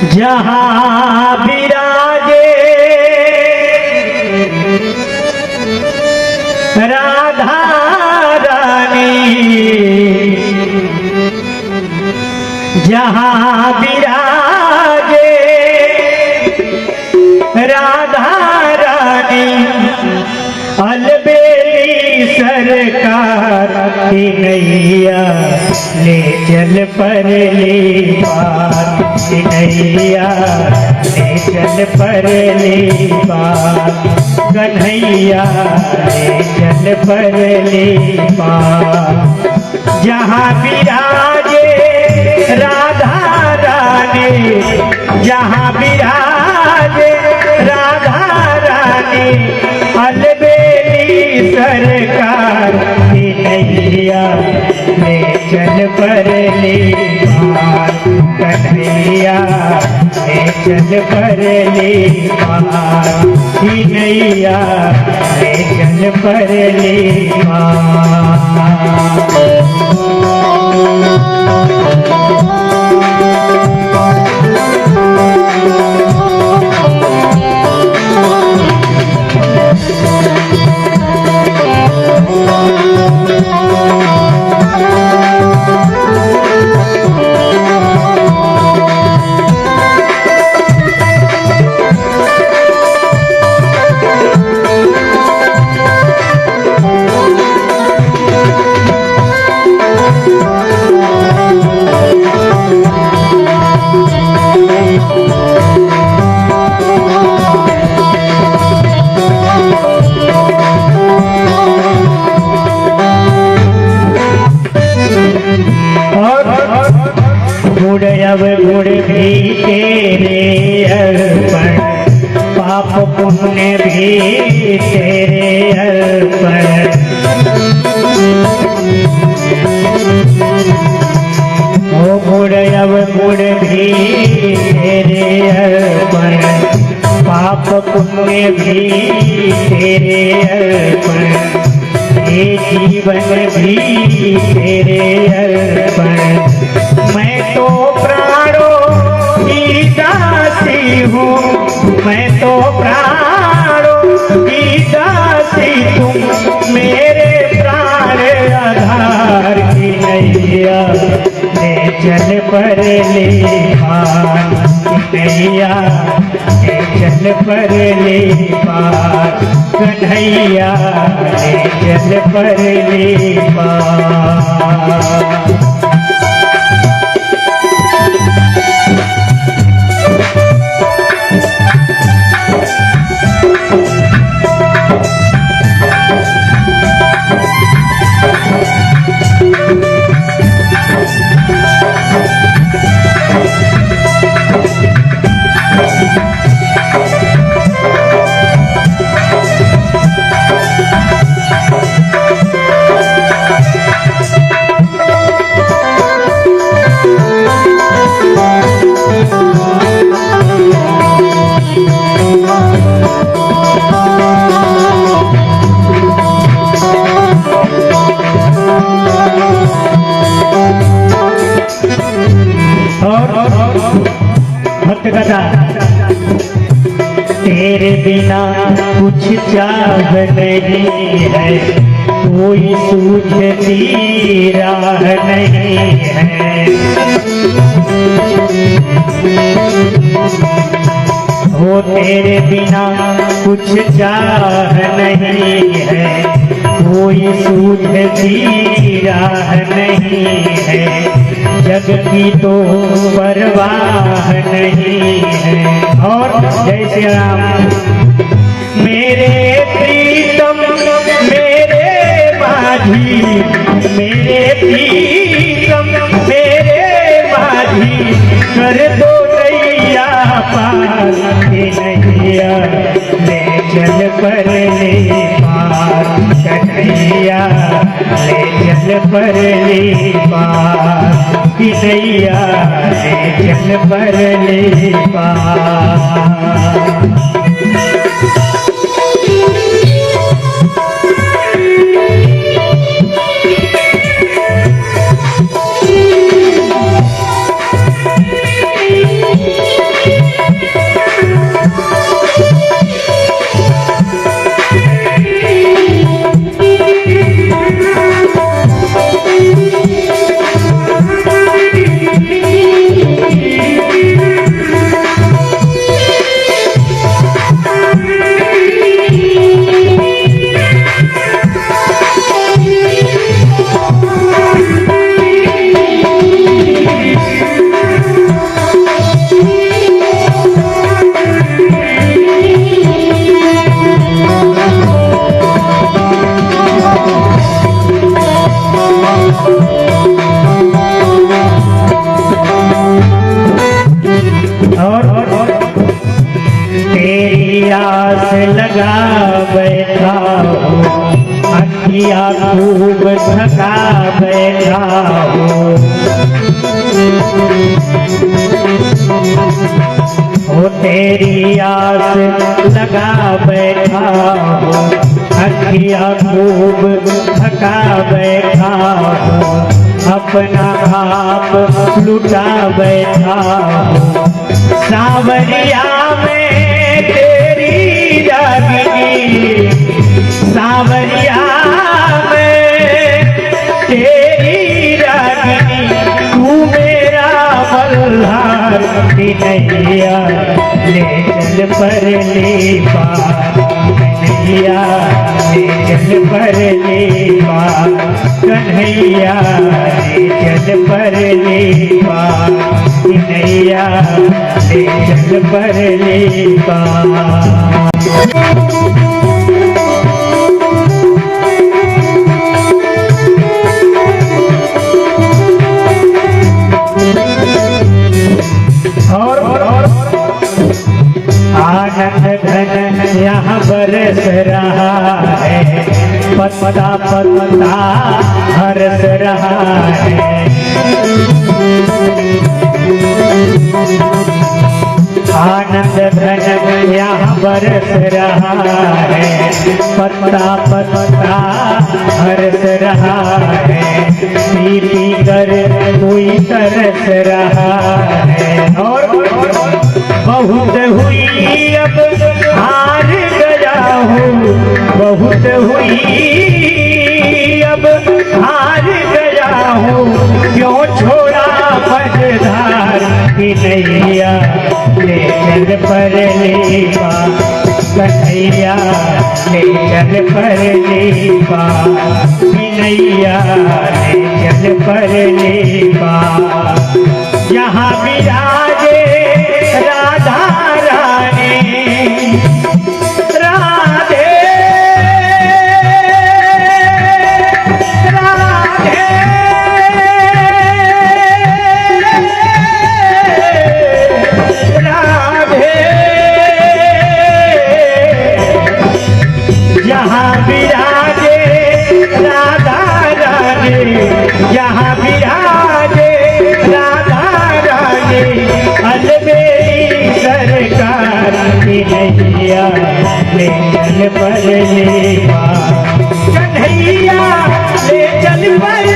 जहाँ विराजे राधा रानी, जहाँ विराजे राधा रानी, अलबेली सरकार की नैया ले चल परली पार, की नैया ले चल परली पार, कन्हैया ले चल परली पार। जहाँ विराजे राधा रानी, जहाँ विराजे राधा रानी, अलबेली सरकार की नैया ले चल परली पार, कन्हैया ले चल परली पार, की नैया ले चल परली पार। अब गुण भी तेरे अर्पण, पाप पुण्य भी तेरे अर्पण। ओ गुण अब गुण भी तेरे अर्पण, पाप पुण्य भी तेरे अर्पण, ये जीवन भी तेरे अर्पण। मैं तो प्राणों की दासी हूँ, मैं तो प्राणों की दासी, तुम मेरे प्राण आधार की नैया ले चल परली पार, नैया ले चल परली पार, कन्हैया ले चल परली पार। तेरे बिना कुछ चाह नहीं है, कोई सूझती राह नहीं है। वो तेरे बिना कुछ चाह नहीं है, कोई सूझती राह नहीं है। जग की तो परवाह नहीं है। और जय श्री राम। मेरे प्रीतम मेरे माझी, मेरे प्रीतम मेरे माझी, कर दो नैया पार की नैया ले चल परली पार, कन्हैया ले चल परली पार, की नैया ले चल परली पार। लगा बैठा हो, अखिया खूब थका बैठा हो तेरी आस लगा बैठा हो, अखिया खूब थका बैठा हो, अपना आप लुटा बैठा हो, सावरिया में तेरी रागिनी, सावरिया में तेरी रागिनी, तू मेरा मल्हार की नैया ले चल पर ले पार, कन्हैया ले चल पर ले पार, कन्हैया ले चल पर ले पार, कन्हैया ले चल पर ले पार। आनंद घन यहाँ बरस रहा है, पत्ता पत्ता हरस रहा है, आनंद घन यहाँ बरस रहा है, पत्ता पत्ता हरस रहा है, पी पी कर कोई तरस रहा है, और बहुत हुई अब हार गया हूँ, बहुत हुई अब हार गया हूँ, क्यों छोड़ा मझधार की नैया ले चल पर ले पार, कन्हैया ले चल पर ले पार, नैया ले चल पर ले पार। यहाँ विराजे राधा रानी, राधे राधे राधे, यहाँ विराजे राधा रानी, यहाँ विराजे राधा रानी, अलबेली सरकार की नैया ले चल पर ले पार, कन्हैया ले चल पर